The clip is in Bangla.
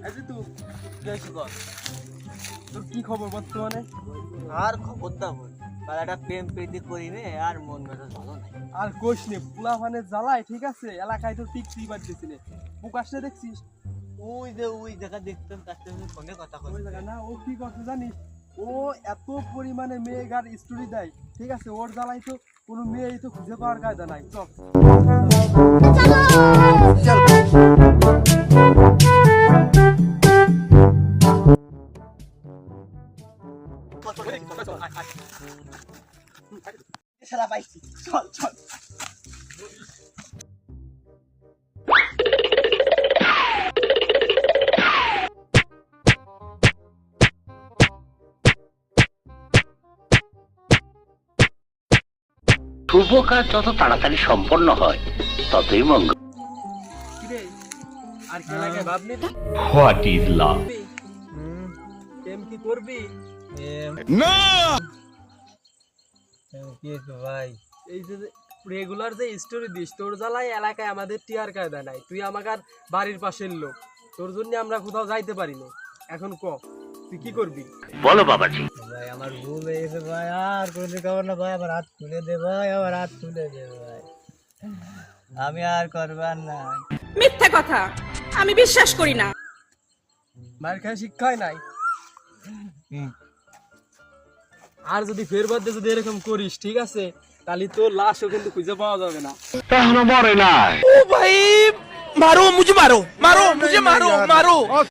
আচ্ছা তুই কি কর, তোর কি খবর বর্তমানে? আর খবর দাবো একটা প্রেম প্রীতি করি নে, আর মন মেজাজ ভালো নাই। আর কোষ নে, পোলাফানের জ্বালায় ঠিক আছে, এলাকায় তো টিকতেই পারতেছি না। প্রকাশ না দেখছিস? ওই জায়গা দেখতাম, তার সাথে ফোনে কথা ওই বলি। জায়গা না, ও কি করছে জানিস? ও এত পরিমাণে মেয়েগার স্টোরি দেয় ঠিক আছে, ওর জ্বালায় তো কোনো মেয়েই তো খুঁজে পাওয়ার কায়দা নাই। চল শালা পাইছি, চল চল। শুভ কাজ যত তাড়াতাড়ি সম্পন্ন হয় ততই মঙ্গল। কিরে, আর কি এলাকায় ভাবনি তুই? What is love? প্রেম কি করবি? কি ভাই, এই যে রেগুলার যে স্টোরি দিস, তোর জ্বালায় এলাকায় আমাদের টিয়ার কায়দা নাই। তুই আমার বাড়ির পাশের লোক, তোর জন্য আমরা কোথাও যাইতে পারি না। এখন ক তুই কি করবি? বলো বাবাজি। ভাই আমার ভুল হয়ে গেছে ভাই, আর কোনোদিন খবর না ভাই, আমার হাত তুলে দে ভাই, আমার হাত তুলে দে ভাই, আমি আর করবার না। মিথ্যা কথা, আমি বিশ্বাস করি না। মার খায় শিক্ষাই নাই। আর যদি ফের বাদে যদি এরকম করিস ঠিক আছে, তাহলে তোর লাশও কিন্তু খুঁজে পাওয়া যাবে না। এখনো মরে নাই। ओ भाई मारो मुझे, मारो मारो मुझे, मारो मारो।